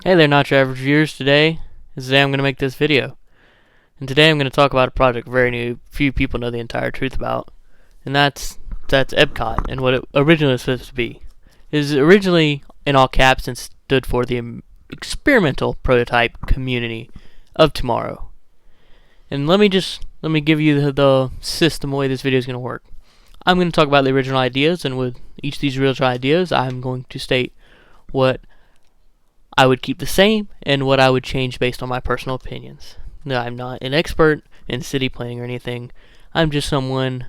Hey there, not your average viewers. Today I'm going to make this video. And today I'm going to talk about a project very new, few people know the entire truth about. And that's EPCOT and what it originally was supposed to be. It was originally in all caps and stood for the Experimental Prototype Community of Tomorrow. And let me give you the system, the way this video is going to work. I'm going to talk about the original ideas, and with each of these original ideas, I'm going to state what I would keep the same and what I would change based on my personal opinions. Now, I'm not an expert in city planning or anything. I'm just someone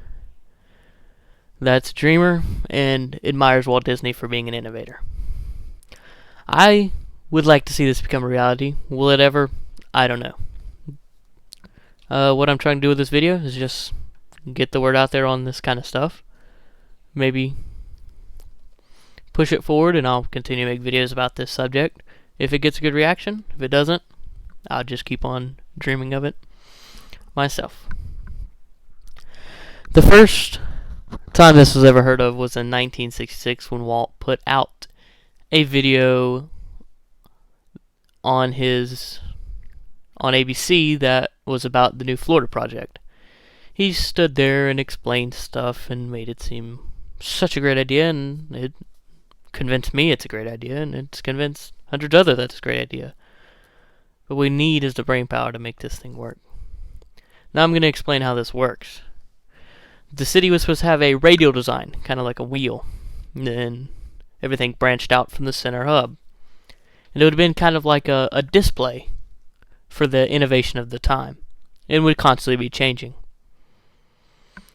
that's a dreamer and admires Walt Disney for being an innovator. I would like to see this become a reality. Will it ever? I don't know. What I'm trying to do with this video is just get the word out there on this kind of stuff. Maybe push it forward, and I'll continue to make videos about this subject. If it gets a good reaction, if it doesn't, I'll just keep on dreaming of it myself. The first time this was ever heard of was in 1966 when Walt put out a video on ABC that was about the new Florida project. He stood there and explained stuff and made it seem such a great idea, and it convinced me it's a great idea, and it's convinced hundreds of others that's a great idea. What we need is the brain power to make this thing work. Now I'm going to explain how this works. The city was supposed to have a radial design, kind of like a wheel, and then everything branched out from the center hub. And it would have been kind of like a display for the innovation of the time. It would constantly be changing.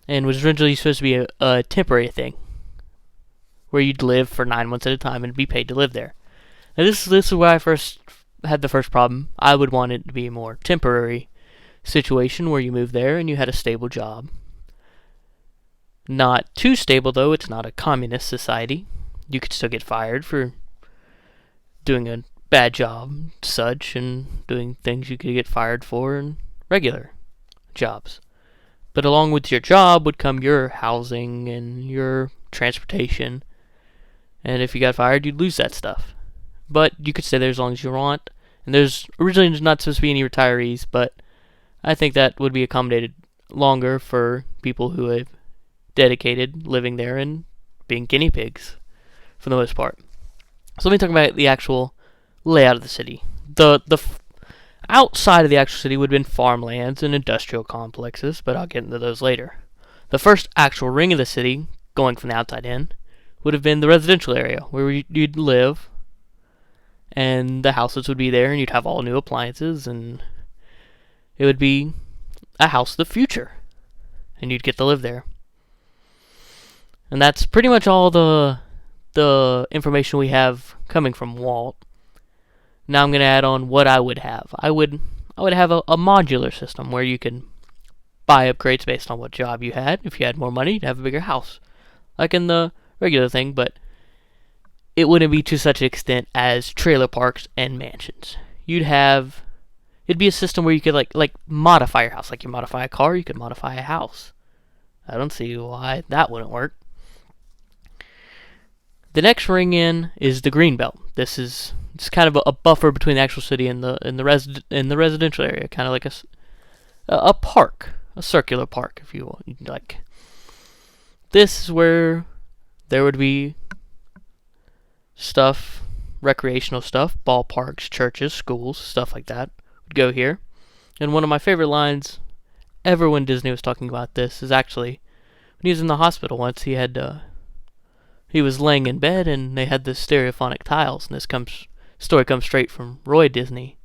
And was originally supposed to be a temporary thing, where you'd live for 9 months at a time and be paid to live there. Now this is where I first had the first problem. I would want it to be a more temporary situation where you move there and you had a stable job. Not too stable though, it's not a communist society. You could still get fired for doing a bad job, such, and doing things you could get fired for in regular jobs. But along with your job would come your housing and your transportation. And if you got fired, you'd lose that stuff. But you could stay there as long as you want. And there's originally not supposed to be any retirees, but I think that would be accommodated longer for people who have dedicated living there and being guinea pigs for the most part. So let me talk about the actual layout of the city. The outside of the actual city would have been farmlands and industrial complexes, but I'll get into those later. The first actual ring of the city, going from the outside in, would have been the residential area where you'd live, and the houses would be there, and you'd have all new appliances, and it would be a house of the future, and you'd get to live there. And that's pretty much all the information we have coming from Walt. Now I'm going to add on what I would have. I would have a modular system where you could buy upgrades based on what job you had. If you had more money, you'd have a bigger house, like in the regular thing, but it wouldn't be to such an extent as trailer parks and mansions. It'd be a system where you could like modify your house. Like you modify a car, you could modify a house. I don't see why that wouldn't work. The next ring in is the green belt. This is it's kind of a buffer between the actual city and the residential area, kind of like a park, a circular park, if you like. This is where there would be stuff, recreational stuff, ballparks, churches, schools, stuff like that would go here. And one of my favorite lines ever when Disney was talking about this is actually when he was in the hospital once. He was laying in bed and they had the stereophonic tiles, and this story comes straight from Roy Disney.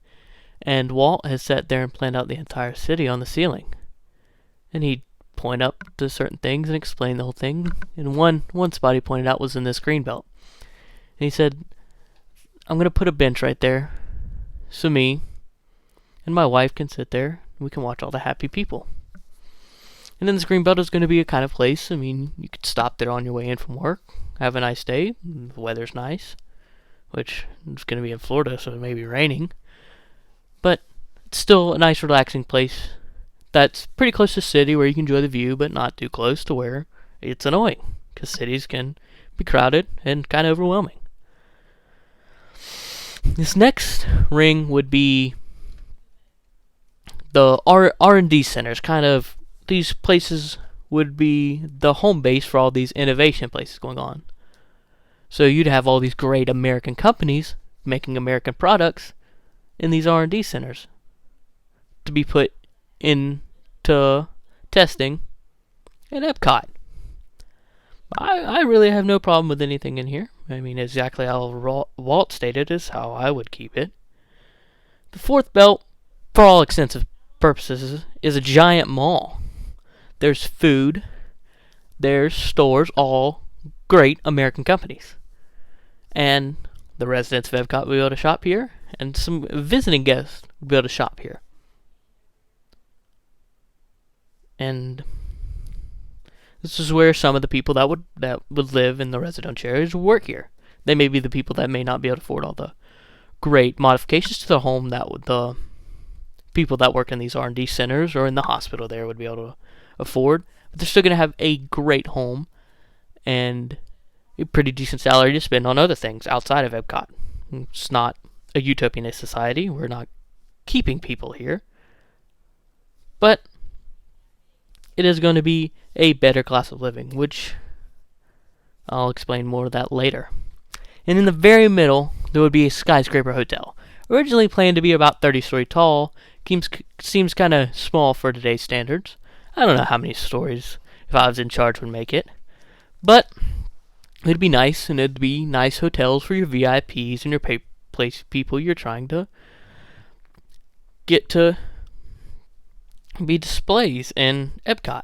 And Walt has sat there and planned out the entire city on the ceiling, and he'd point up to certain things and explain the whole thing. And one spot he pointed out was in this green belt. And he said, I'm going to put a bench right there so me and my wife can sit there and we can watch all the happy people. And then this green belt is going to be a kind of place, I mean, you could stop there on your way in from work, have a nice day, the weather's nice, which is going to be in Florida, so it may be raining. But it's still a nice relaxing place that's pretty close to the city where you can enjoy the view, but not too close to where it's annoying, because cities can be crowded and kind of overwhelming. This next ring would be the R&D centers. Kind of, these places would be the home base for all these innovation places going on. So you'd have all these great American companies making American products in these R&D centers to be put into testing in EPCOT. I really have no problem with anything in here. I mean, exactly how Walt stated is how I would keep it. The fourth belt, for all extensive purposes, is a giant mall. There's food, there's stores, all great American companies. And the residents of EPCOT will be able to shop here, and some visiting guests will be able to shop here. And this is where some of the people that would live in the residential areas work here. They may be the people that may not be able to afford all the great modifications to the home that the people that work in these R&D centers or in the hospital there would be able to afford. But they're still going to have a great home and a pretty decent salary to spend on other things outside of EPCOT. It's not a utopianist society. We're not keeping people here. But it is going to be a better class of living, which I'll explain more of that later. And in the very middle, there would be a skyscraper hotel. Originally planned to be about 30-story tall, seems kind of small for today's standards. I don't know how many stories, if I was in charge, would make it. But it'd be nice, and it'd be nice hotels for your VIPs and your place people you're trying to get to be displays in EPCOT.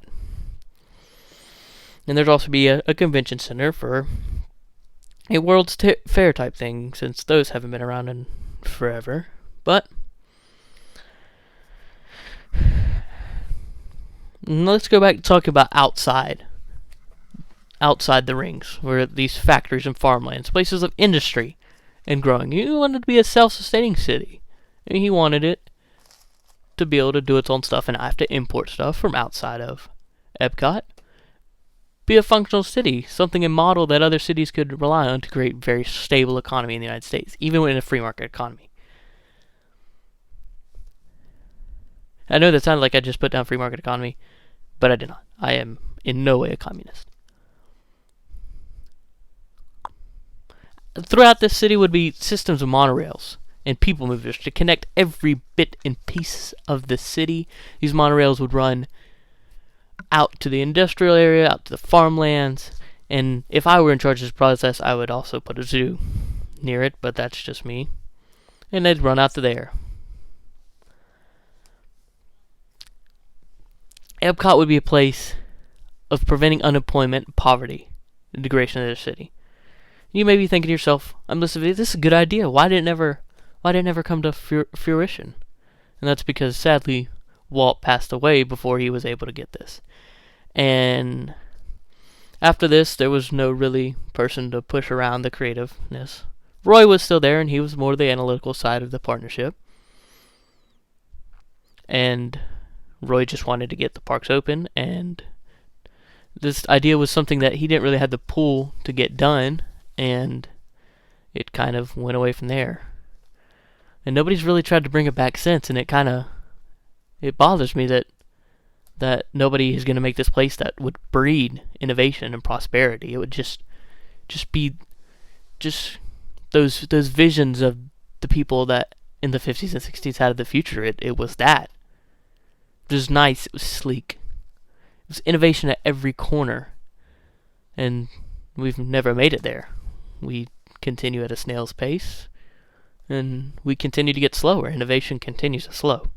And there'd also be a convention center for a World's Fair type thing, since those haven't been around in forever. But let's go back and talk about outside the rings, where these factories and farmlands, places of industry and growing. He wanted to be a self-sustaining city. I mean, he wanted it to be able to do its own stuff and not have to import stuff from outside of EPCOT. Be a functional city, something a model that other cities could rely on to create a very stable economy in the United States, even in a free market economy. I know that sounded like I just put down free market economy, but I did not. I am in no way a communist. Throughout this city would be systems of monorails and people movers to connect every bit and piece of the city. These monorails would run out to the industrial area, out to the farmlands, and if I were in charge of this process, I would also put a zoo near it, but that's just me. And they'd run out to there. EPCOT would be a place of preventing unemployment and poverty, the degradation of the city. You may be thinking to yourself, I'm listening to this is a good idea. Why did it never come to fruition? And that's because, sadly, Walt passed away before he was able to get this. And after this, there was no really person to push around the creativeness. Roy was still there, and he was more the analytical side of the partnership. And Roy just wanted to get the parks open, and this idea was something that he didn't really have the pull to get done, and it kind of went away from there. And nobody's really tried to bring it back since, and it bothers me that nobody is going to make this place that would breed innovation and prosperity. It would just be those visions of the people that in the 50s and 60s had of the future. It was that. It was nice. It was sleek. It was innovation at every corner. And we've never made it there. We continue at a snail's pace, and we continue to get slower. Innovation continues to slow.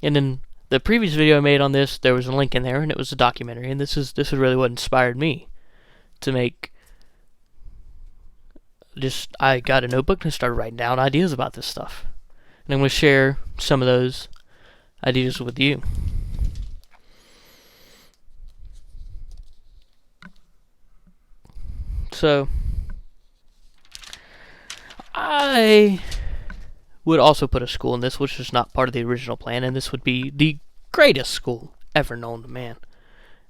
And in the previous video I made on this, there was a link in there, and it was a documentary, and this is really what inspired me to make. I got a notebook and started writing down ideas about this stuff. And I'm going to share some of those ideas with you. So, I would also put a school in this, which is not part of the original plan, and this would be the greatest school ever known to man,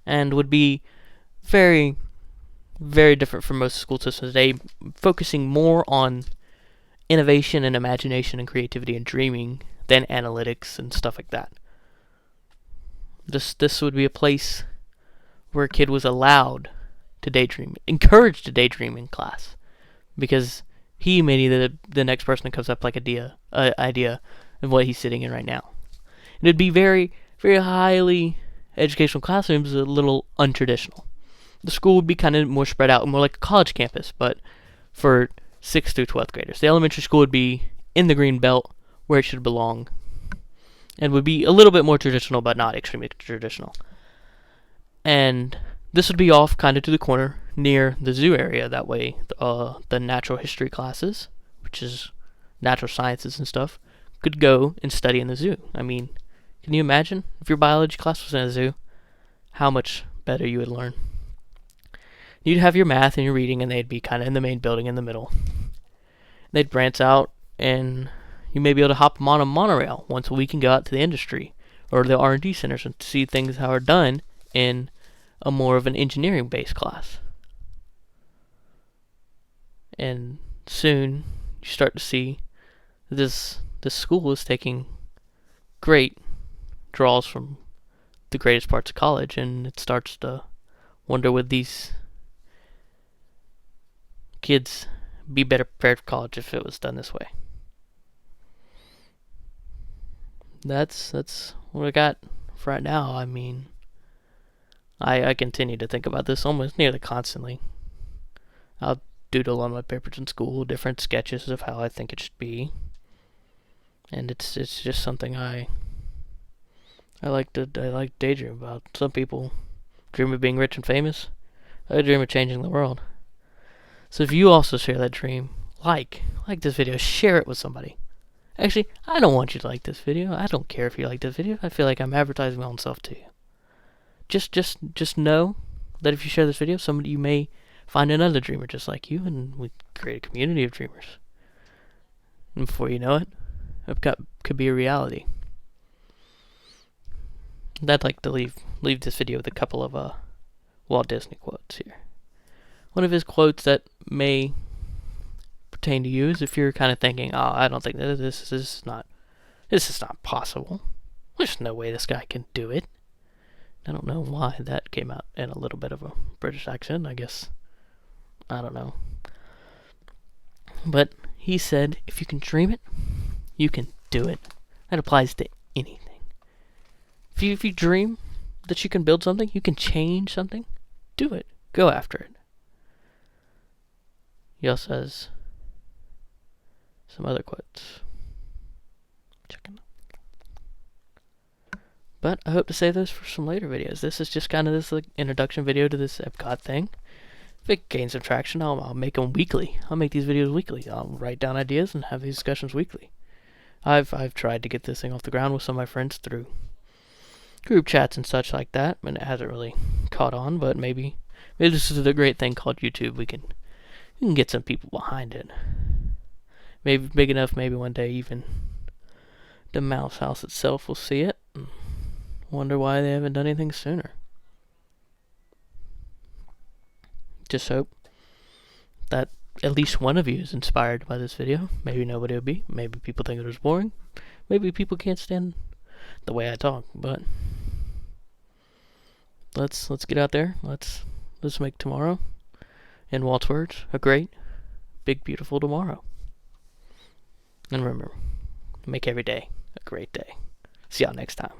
and would be very very different from most school systems today, focusing more on innovation and imagination and creativity and dreaming than analytics and stuff like that. This would be a place where a kid was allowed to daydream, encouraged to daydream in class, because he may be the next person that comes up like idea of what he's sitting in right now. And it'd be very, very highly educational classrooms, a little untraditional. The school would be kind of more spread out, more like a college campus, but for 6th through 12th graders. The elementary school would be in the green belt where it should belong, and would be a little bit more traditional, but not extremely traditional. And this would be off kind of to the corner near the zoo area. That way, the natural history classes, which is natural sciences and stuff, could go and study in the zoo. I mean, can you imagine if your biology class was in a zoo, how much better you would learn? You'd have your math and your reading, and they'd be kind of in the main building in the middle. They'd branch out, and you may be able to hop them on a monorail once a week and go out to the industry or the R&D centers and see things how are done in a more of an engineering-based class. And soon you start to see this school is taking great draws from the greatest parts of college, and it starts to wonder, would these kids be better prepared for college if it was done this way? That's what I got for right now. I mean, I continue to think about this almost nearly constantly. I'll doodle on my papers in school different sketches of how I think it should be, and it's just something I like daydream about. Some people dream of being rich and famous. I dream of changing the world. So if you also share that dream, like this video, share it with somebody. Actually, I don't want you to like this video. I don't care if you like this video. I feel like I'm advertising my own self to you. Just know that if you share this video, somebody, you may find another dreamer just like you, and we create a community of dreamers. And before you know it, could be a reality. I'd like to leave this video with a couple of Walt Disney quotes here. One of his quotes that may pertain to you is if you're kind of thinking, oh, I don't think this is not possible. There's no way this guy can do it. I don't know why that came out in a little bit of a British accent, I guess. I don't know. But he said, if you can dream it, you can do it. That applies to anything. If you dream that you can build something, you can change something, do it. Go after it. He also has some other quotes. Checking. But I hope to save those for some later videos. This is just kind of this introduction video to this EPCOT thing. If it gains some traction, I'll make them weekly. I'll make these videos weekly. I'll write down ideas and have these discussions weekly. I've tried to get this thing off the ground with some of my friends through group chats and such like that, and it hasn't really caught on. But maybe this is a great thing called YouTube. We can get some people behind it. Maybe big enough. Maybe one day even the Mouse House itself will see it. Wonder why they haven't done anything sooner. Just hope that at least one of you is inspired by this video. Maybe nobody will be. Maybe people think it was boring. Maybe people can't stand the way I talk. But let's get out there. Let's make tomorrow, in Walt's words, a great, big, beautiful tomorrow. And remember, make every day a great day. See y'all next time.